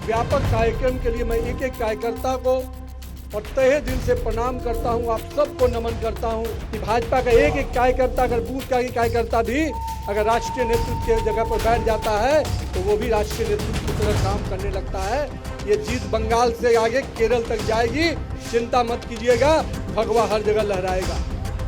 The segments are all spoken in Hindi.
व्यापक कार्यक्रम के लिए मैं एक एक कार्यकर्ता को और तहे दिल से प्रणाम करता हूं, आप सबको नमन करता हूं कि भाजपा का एक एक कार्यकर्ता, अगर बूथ का ही कार्यकर्ता भी अगर राष्ट्रीय नेतृत्व के जगह पर बैठ जाता है तो वो भी राष्ट्रीय नेतृत्व की तरह काम करने लगता है। ये जीत बंगाल से आगे केरल तक जाएगी, चिंता मत कीजिएगा, भगवा हर जगह लहराएगा।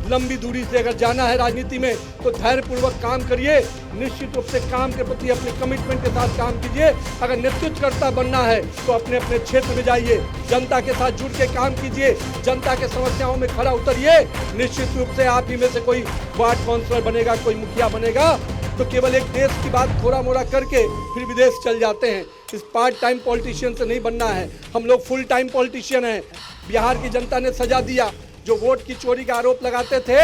लंबी दूरी से अगर जाना है राजनीति में तो धैर्यपूर्वक काम करिए, निश्चित रूप से काम के प्रति अपने कमिटमेंट के साथ काम कीजिए। अगर नेतृत्वकर्ता बनना है तो अपने अपने क्षेत्र में जाइए, जनता के साथ जुड़ के काम कीजिए, जनता के समस्याओं में खरा उतरिए। निश्चित रूप से आप ही में से कोई वार्ड काउंसलर बनेगा, कोई मुखिया बनेगा तो केवल एक देश की बात थोड़ा मोड़ा करके फिर विदेश चल जाते हैं। इस पार्ट टाइम पॉलिटिशियन से नहीं बनना है, हम लोग फुल टाइम पॉलिटिशियन हैं। बिहार की जनता ने सजा दिया, जो वोट की चोरी का आरोप लगाते थे,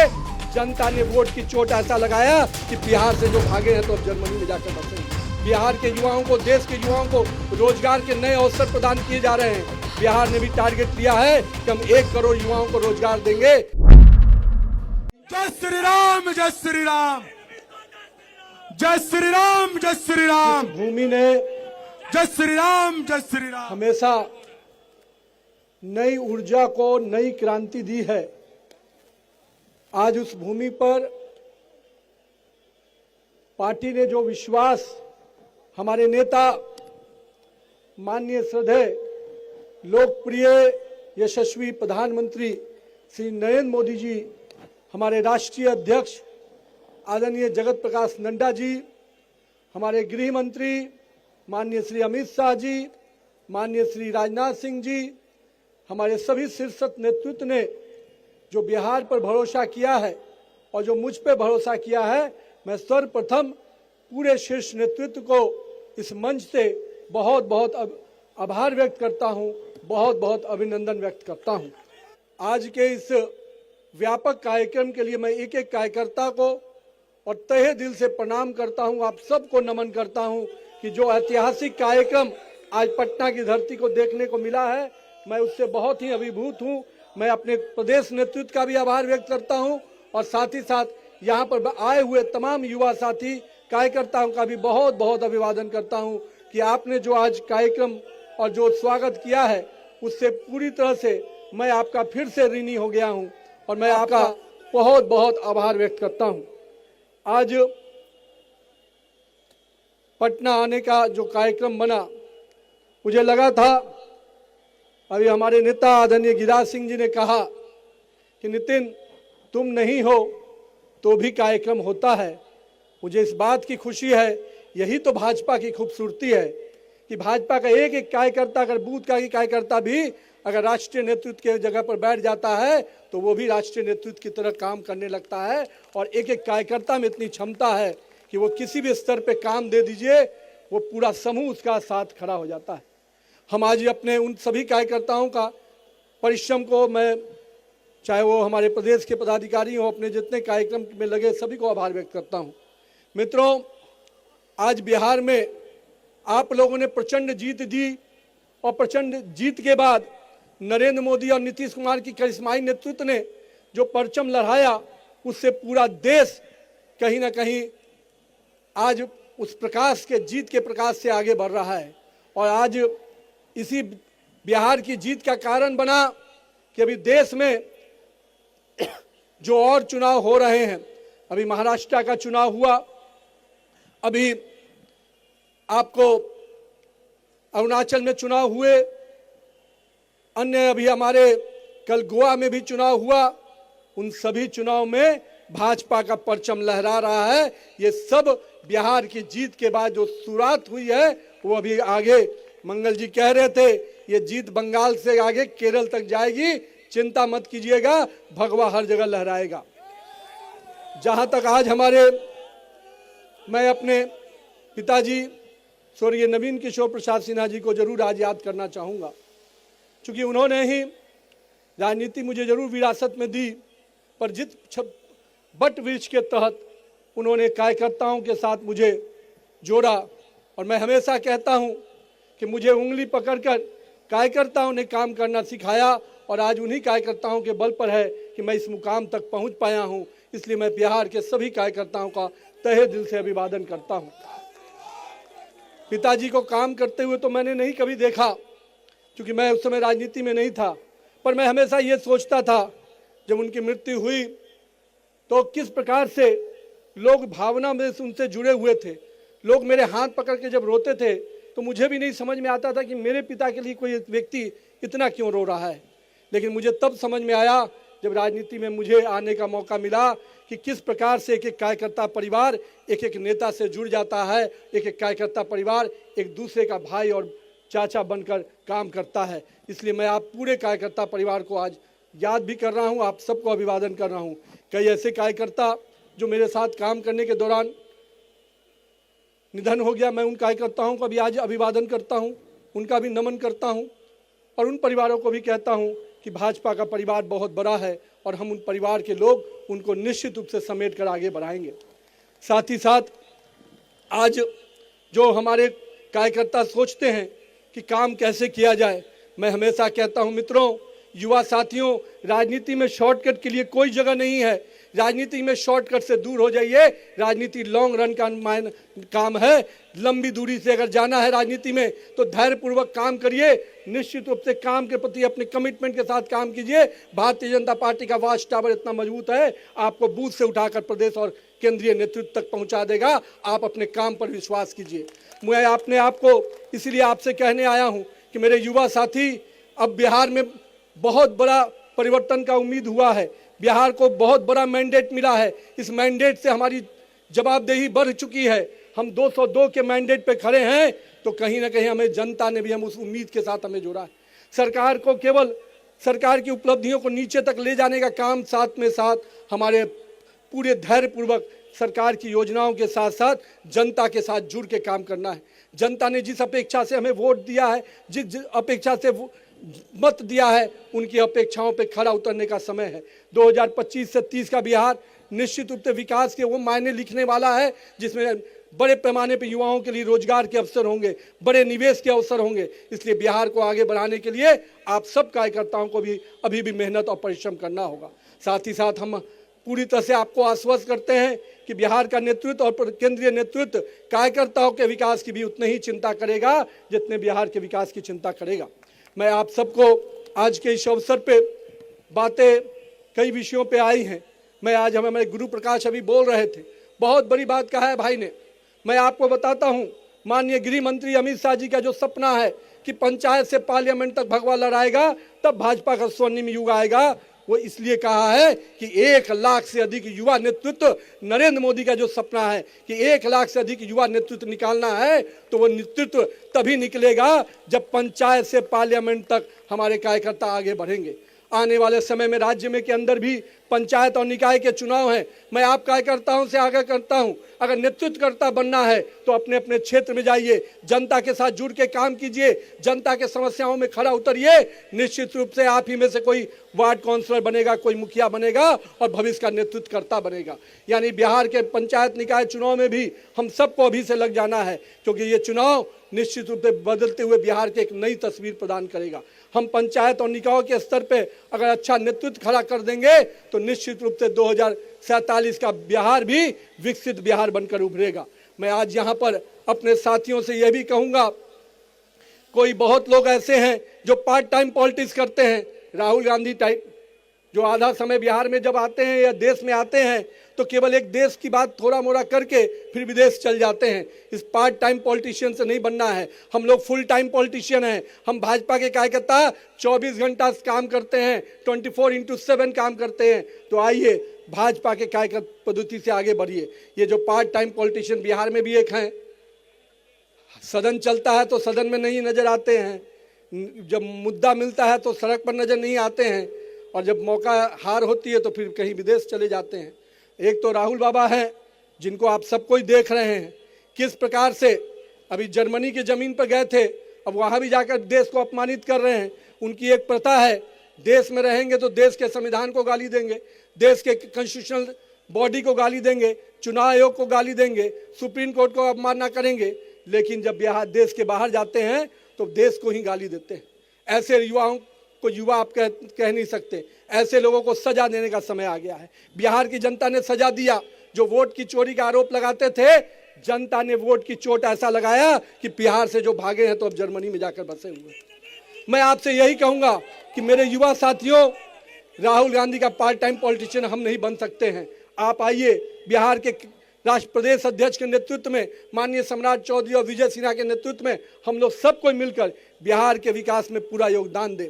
जनता ने वोट की चोट ऐसा लगाया कि बिहार से जो भागे हैं तो अब जर्मनी में जाकर बसेंगे। बिहार के युवाओं को, देश के युवाओं को रोजगार के नए अवसर प्रदान किए जा रहे हैं। बिहार ने भी टारगेट लिया है कि हम 1 करोड़ युवाओं को रोजगार देंगे। जय श्री राम, जय श्री राम, जय श्री राम, जय श्री राम। भूमि ने जय श्री राम, जय श्री राम हमेशा नई ऊर्जा को नई क्रांति दी है। आज उस भूमि पर पार्टी ने जो विश्वास हमारे नेता माननीय श्रद्धेय लोकप्रिय यशस्वी प्रधानमंत्री श्री नरेंद्र मोदी जी, हमारे राष्ट्रीय अध्यक्ष आदरणीय जगत प्रकाश नड्डा जी, हमारे गृह मंत्री माननीय श्री अमित शाह जी, माननीय श्री राजनाथ सिंह जी, हमारे सभी शीर्ष नेतृत्व ने जो बिहार पर भरोसा किया है और जो मुझ पे भरोसा किया है, मैं सर्वप्रथम पूरे शीर्ष नेतृत्व को इस मंच से बहुत बहुत आभार व्यक्त करता हूं, बहुत बहुत अभिनंदन व्यक्त करता हूं। आज के इस व्यापक कार्यक्रम के लिए मैं एक एक कार्यकर्ता को और तहे दिल से प्रणाम करता हूं, आप सबको नमन करता हूं कि जो ऐतिहासिक कार्यक्रम आज पटना की धरती को देखने को मिला है, मैं उससे बहुत ही अभिभूत हूं। मैं अपने प्रदेश नेतृत्व का भी आभार व्यक्त करता हूं और साथ ही साथ यहां पर आए हुए तमाम युवा साथी कार्यकर्ताओं का भी बहुत बहुत अभिवादन करता हूं कि आपने जो आज कार्यक्रम और जो स्वागत किया है उससे पूरी तरह से मैं आपका फिर से ऋणी हो गया हूं और मैं आपका बहुत बहुत आभार व्यक्त करता हूं। आज पटना आने का जो कार्यक्रम बना, मुझे लगा था, अभी हमारे नेता आदरणीय गिरिराज सिंह जी ने कहा कि नितिन तुम नहीं हो तो भी कार्यक्रम होता है। मुझे इस बात की खुशी है, यही तो भाजपा की खूबसूरती है कि भाजपा का एक एक कार्यकर्ता, अगर बूथ का ही कार्यकर्ता भी अगर राष्ट्रीय नेतृत्व के जगह पर बैठ जाता है तो वो भी राष्ट्रीय नेतृत्व की तरह काम करने लगता है। और एक एक कार्यकर्ता में इतनी क्षमता है कि वो किसी भी स्तर पे काम दे दीजिए, वो पूरा समूह उसका साथ खड़ा हो जाता है। हम आज अपने उन सभी कार्यकर्ताओं का परिश्रम को, मैं चाहे वो हमारे प्रदेश के पदाधिकारी हो, अपने जितने कार्यक्रम में लगे सभी को आभार व्यक्त करता हूं। मित्रों, आज बिहार में आप लोगों ने प्रचंड जीत दी और प्रचंड जीत के बाद नरेंद्र मोदी और नीतीश कुमार की करिश्माई नेतृत्व ने जो परचम लहराया, उससे पूरा देश कहीं ना कहीं आज उस प्रकाश के, जीत के प्रकाश से आगे बढ़ रहा है। और आज इसी बिहार की जीत का कारण बना कि अभी देश में जो और चुनाव हो रहे हैं, अभी महाराष्ट्र का चुनाव हुआ, अभी आपको अरुणाचल में चुनाव हुए, अन्य अभी हमारे कल गोवा में भी चुनाव हुआ। उन सभी चुनाव में भाजपा का परचम लहरा रहा है। ये सब बिहार की जीत के बाद जो शुरुआत हुई है वो अभी आगे, मंगल जी कह रहे थे, ये जीत बंगाल से आगे केरल तक जाएगी, चिंता मत कीजिएगा, भगवा हर जगह लहराएगा। जहां तक आज मैं अपने पिताजी स्वर्गीय नवीन किशोर प्रसाद सिन्हा जी को जरूर आज याद करना चाहूँगा, क्योंकि उन्होंने ही राजनीति मुझे जरूर विरासत में दी, पर जिस बट वृक्ष के तहत उन्होंने कार्यकर्ताओं के साथ मुझे जोड़ा। और मैं हमेशा कहता हूं कि मुझे उंगली पकड़कर कार्यकर्ताओं ने काम करना सिखाया और आज उन्हीं कार्यकर्ताओं के बल पर है कि मैं इस मुकाम तक पहुंच पाया हूं। इसलिए मैं बिहार के सभी कार्यकर्ताओं का तहे दिल से अभिवादन करता हूं। पिताजी को काम करते हुए तो मैंने नहीं कभी देखा, क्योंकि मैं उस समय राजनीति में नहीं था, पर मैं हमेशा ये सोचता था जब उनकी मृत्यु हुई तो किस प्रकार से लोग भावना में उनसे जुड़े हुए थे। लोग मेरे हाथ पकड़ के जब रोते थे तो मुझे भी नहीं समझ में आता था कि मेरे पिता के लिए कोई व्यक्ति इतना क्यों रो रहा है। लेकिन मुझे तब समझ में आया जब राजनीति में मुझे आने का मौका मिला कि किस प्रकार से एक एक कार्यकर्ता परिवार एक एक नेता से जुड़ जाता है, एक एक कार्यकर्ता परिवार एक दूसरे का भाई और चाचा बनकर काम करता है। इसलिए मैं आप पूरे कार्यकर्ता परिवार को आज याद भी कर रहा हूं, आप सबको अभिवादन कर रहा हूं। कई ऐसे कार्यकर्ता जो मेरे साथ काम करने के दौरान निधन हो गया, मैं उन कार्यकर्ताओं का भी आज अभिवादन करता हूं, उनका भी नमन करता हूं और उन परिवारों को भी कहता हूं कि भाजपा का परिवार बहुत बड़ा है और हम उन परिवार के लोग उनको निश्चित रूप से समेट कर आगे बढ़ाएंगे। साथ ही साथ आज जो हमारे कार्यकर्ता सोचते हैं कि काम कैसे किया जाए, मैं हमेशा कहता हूं मित्रों, युवा साथियों, राजनीति में शॉर्टकट के लिए कोई जगह नहीं है। राजनीति में शॉर्टकट से दूर हो जाइए। राजनीति लॉन्ग रन का काम है। लंबी दूरी से अगर जाना है राजनीति में तो धैर्यपूर्वक काम करिए, निश्चित रूप से काम के प्रति अपने कमिटमेंट के साथ काम कीजिए। भारतीय जनता पार्टी का वॉच टावर इतना मजबूत है, आपको बूथ से उठाकर प्रदेश और केंद्रीय नेतृत्व तक पहुंचा देगा। आप अपने काम पर विश्वास कीजिए। मैं अपने आप को इसीलिए आपसे कहने आया हूं कि मेरे युवा साथी, अब बिहार में बहुत बड़ा परिवर्तन का उम्मीद हुआ है। बिहार को बहुत बड़ा मैंडेट मिला है। इस मैंडेट से हमारी जवाबदेही बढ़ चुकी है। हम 202 के मैंडेट पे खड़े हैं तो कहीं ना कहीं हमें जनता ने भी हम उस उम्मीद के साथ हमें जोड़ा है। सरकार को केवल सरकार की उपलब्धियों को नीचे तक ले जाने का काम, साथ में साथ हमारे पूरे धैर्यपूर्वक सरकार की योजनाओं के साथ साथ जनता के साथ जुड़ के काम करना है। जनता ने जिस अपेक्षा से हमें वोट दिया है, जिस अपेक्षा से मत दिया है, उनकी अपेक्षाओं पे खरा उतरने का समय है। 2025 से 30 का बिहार निश्चित रूप से विकास के वो मायने लिखने वाला है जिसमें बड़े पैमाने पर युवाओं के लिए रोजगार के अवसर होंगे, बड़े निवेश के अवसर होंगे। इसलिए बिहार को आगे बढ़ाने के लिए आप सब कार्यकर्ताओं को भी अभी भी मेहनत और परिश्रम करना होगा। साथ ही साथ हम पूरी तरह से आपको आश्वस्त करते हैं कि बिहार का नेतृत्व और केंद्रीय नेतृत्व कार्यकर्ताओं के विकास की भी उतनी ही चिंता करेगा जितने बिहार के विकास की चिंता करेगा। मैं आप सबको आज के इस अवसर पे बातें कई विषयों पे आई हैं। मैं आज हमारे गुरु प्रकाश अभी बोल रहे थे, बहुत बड़ी बात कहा है भाई ने। मैं आपको बताता हूं, माननीय गृह मंत्री अमित शाह जी का जो सपना है कि पंचायत से पार्लियामेंट तक भगवा लहराएगा तब भाजपा का स्वर्णिम युग आएगा, वो इसलिए कहा है कि 1 लाख से अधिक युवा नेतृत्व, नरेंद्र मोदी का जो सपना है कि 1 लाख से अधिक युवा नेतृत्व निकालना है, तो वो नेतृत्व तभी निकलेगा जब पंचायत से पार्लियामेंट तक हमारे कार्यकर्ता आगे बढ़ेंगे। आने वाले समय में राज्य में के अंदर भी पंचायत और निकाय के चुनाव हैं। मैं आप कार्यकर्ताओं से आग्रह करता हूं, अगर नेतृत्वकर्ता बनना है तो अपने अपने क्षेत्र में जाइए, जनता के साथ जुड़ के काम कीजिए, जनता के समस्याओं में खड़ा उतरिए। निश्चित रूप से आप ही में से कोई वार्ड काउंसलर बनेगा, कोई मुखिया बनेगा और भविष्य का नेतृत्व करता बनेगा। यानी बिहार के पंचायत निकाय चुनाव में भी हम सबको अभी से लग जाना है, क्योंकि ये चुनाव निश्चित रूप से बदलते हुए बिहार के एक नई तस्वीर प्रदान करेगा। हम पंचायत और निकायों के स्तर पे अगर अच्छा नेतृत्व खड़ा कर देंगे तो निश्चित रूप से 2047 का बिहार भी विकसित बिहार बनकर उभरेगा। मैं आज यहाँ पर अपने साथियों से यह भी कहूँगा, कोई बहुत लोग ऐसे हैं जो पार्ट टाइम पॉलिटिक्स करते हैं, राहुल गांधी टाइप, जो आधा समय बिहार में जब आते हैं या देश में आते हैं तो केवल एक देश की बात थोड़ा मोड़ा करके फिर विदेश चल जाते हैं। इस पार्ट टाइम पॉलिटिशियन से नहीं बनना है। हम लोग फुल टाइम पॉलिटिशियन हैं। हम भाजपा के कार्यकर्ता 24 घंटा काम करते हैं, 24/7 काम करते हैं। तो आइए भाजपा के कार्यकर्ता पद्धति से आगे बढ़िए। ये जो पार्ट टाइम पॉलिटिशियन बिहार में भी एक हैं, सदन चलता है तो सदन में नहीं नजर आते हैं, जब मुद्दा मिलता है तो सड़क पर नजर नहीं आते हैं, और जब मौका हार होती है तो फिर कहीं विदेश चले जाते हैं। एक तो राहुल बाबा हैं जिनको आप सबको ही देख रहे हैं किस प्रकार से अभी जर्मनी की जमीन पर गए थे, अब वहां भी जाकर देश को अपमानित कर रहे हैं। उनकी एक प्रथा है, देश में रहेंगे तो देश के संविधान को गाली देंगे, देश के कॉन्स्टिट्यूशनल बॉडी को गाली देंगे, चुनाव आयोग को गाली देंगे, सुप्रीम कोर्ट को अवमानना करेंगे, लेकिन जब बिहार देश के बाहर जाते हैं तो देश को ही गाली देते हैं। ऐसे युवाओं को युवा आप कह नहीं सकते। ऐसे लोगों को सजा देने का समय आ गया है। बिहार की जनता ने सजा दिया। जो वोट की चोरी का आरोप लगाते थे, जनता ने वोट की चोट ऐसा लगाया कि बिहार से जो भागे हैं तो अब जर्मनी में जाकर बसे हुए हैं। मैं आपसे यही कहूंगा कि मेरे युवा साथियों, राहुल गांधी का पार्ट टाइम पॉलिटिशियन हम नहीं बन सकते हैं। आप आइए, बिहार के राष्ट्र प्रदेश अध्यक्ष के नेतृत्व में, माननीय सम्राट चौधरी और विजय सिन्हा के नेतृत्व में हम लोग सब कोई मिलकर बिहार के विकास में पूरा योगदान दें।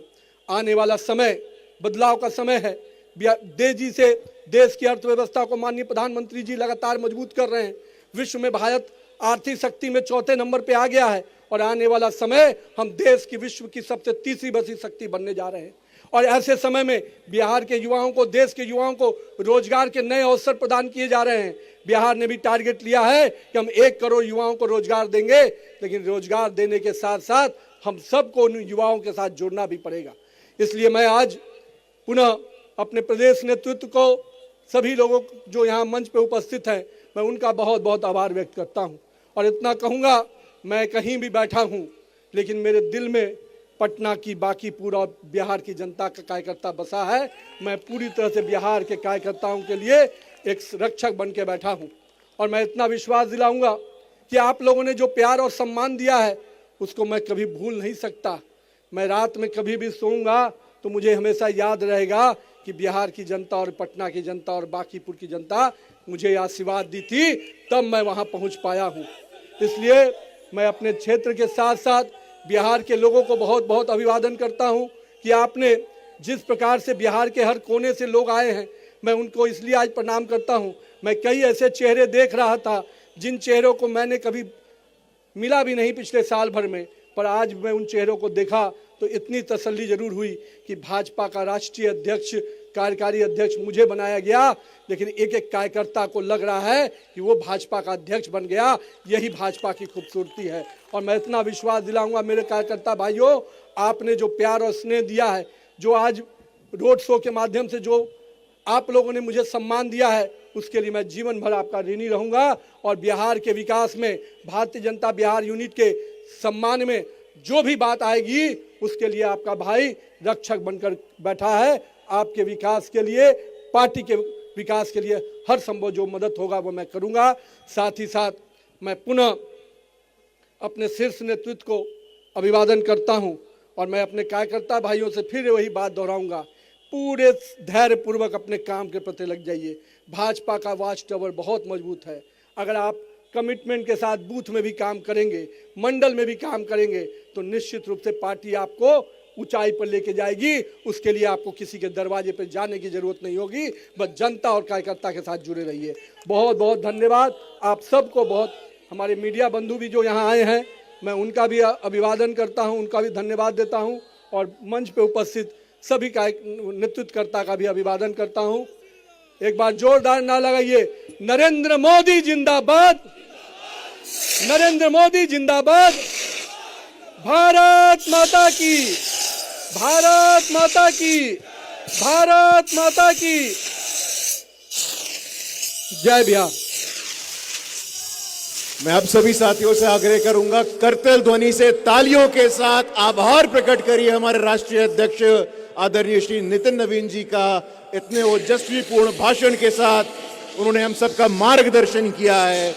आने वाला समय बदलाव का समय है। तेजी से देश की अर्थव्यवस्था को माननीय प्रधानमंत्री जी लगातार मजबूत कर रहे हैं। विश्व में भारत आर्थिक शक्ति में चौथे नंबर पे आ गया है और आने वाला समय हम देश की विश्व की सबसे तीसरी बड़ी शक्ति बनने जा रहे हैं। और ऐसे समय में बिहार के युवाओं को, देश के युवाओं को रोजगार के नए अवसर प्रदान किए जा रहे हैं। बिहार ने भी टारगेट लिया है कि हम 1 करोड़ युवाओं को रोजगार देंगे, लेकिन रोजगार देने के साथ साथ हम सबको उन युवाओं के साथ जुड़ना भी पड़ेगा। इसलिए मैं आज पुनः अपने प्रदेश नेतृत्व को, सभी लोगों जो यहाँ मंच पे उपस्थित हैं, मैं उनका बहुत बहुत आभार व्यक्त करता हूँ। और इतना कहूँगा, मैं कहीं भी बैठा हूँ लेकिन मेरे दिल में पटना की, बाकी पूरा बिहार की जनता का कार्यकर्ता बसा है। मैं पूरी तरह से बिहार के कार्यकर्ताओं के लिए एक रक्षक बन के बैठा हूँ। और मैं इतना विश्वास दिलाऊंगा कि आप लोगों ने जो प्यार और सम्मान दिया है उसको मैं कभी भूल नहीं सकता। मैं रात में कभी भी सोऊंगा तो मुझे हमेशा याद रहेगा कि बिहार की जनता और पटना की जनता और बांकीपुर की जनता मुझे आशीर्वाद दी थी, तब मैं वहाँ पहुँच पाया हूँ। इसलिए मैं अपने क्षेत्र के साथ साथ बिहार के लोगों को बहुत बहुत अभिवादन करता हूं कि आपने जिस प्रकार से बिहार के हर कोने से लोग आए हैं, मैं उनको इसलिए आज प्रणाम करता हूं। मैं कई ऐसे चेहरे देख रहा था जिन चेहरों को मैंने कभी मिला भी नहीं पिछले साल भर में, पर आज मैं उन चेहरों को देखा तो इतनी तसल्ली जरूर हुई कि भाजपा का राष्ट्रीय अध्यक्ष, कार्यकारी अध्यक्ष मुझे बनाया गया, लेकिन एक एक कार्यकर्ता को लग रहा है कि वो भाजपा का अध्यक्ष बन गया। यही भाजपा की खूबसूरती है। और मैं इतना विश्वास दिलाऊंगा मेरे कार्यकर्ता भाइयों, आपने जो प्यार और स्नेह दिया है, जो आज रोड शो के माध्यम से जो आप लोगों ने मुझे सम्मान दिया है, उसके लिए मैं जीवन भर आपका ऋणी रहूंगा। और बिहार के विकास में, भारतीय जनता बिहार यूनिट के सम्मान में जो भी बात आएगी, उसके लिए आपका भाई रक्षक बनकर बैठा है। आपके विकास के लिए, पार्टी के विकास के लिए हर संभव जो मदद होगा वो मैं करूंगा। साथ ही साथ मैं पुनः अपने शीर्ष नेतृत्व को अभिवादन करता हूं और मैं अपने कार्यकर्ता भाइयों से फिर वही बात दोहराऊंगा, पूरे धैर्यपूर्वक अपने काम के प्रति लग जाइए। भाजपा का वॉच टावर बहुत मजबूत है। अगर आप कमिटमेंट के साथ बूथ में भी काम करेंगे, मंडल में भी काम करेंगे, तो निश्चित रूप से पार्टी आपको ऊंचाई पर लेके जाएगी। उसके लिए आपको किसी के दरवाजे पर जाने की जरूरत नहीं होगी, बस जनता और कार्यकर्ता के साथ जुड़े रहिए। बहुत बहुत धन्यवाद आप सबको। बहुत हमारे मीडिया बंधु भी जो यहाँ आए हैं, मैं उनका भी अभिवादन करता हूँ, उनका भी धन्यवाद देता हूँ। और मंच पे उपस्थित सभी नेतृत्वकर्ता का भी अभिवादन करता हूँ। एक बार जोरदार ना लगाइए, नरेंद्र मोदी जिंदाबाद, नरेंद्र मोदी जिंदाबाद, भारत माता की, भारत माता की, भारत माता की जय बिहार। मैं अब सभी साथियों से आग्रह करूंगा, करतल ध्वनि से तालियों के साथ आभार प्रकट करिए हमारे राष्ट्रीय अध्यक्ष आदरणीय श्री नितिन नवीन जी का। इतने ओजस्वीपूर्ण भाषण के साथ उन्होंने हम सबका मार्गदर्शन किया है।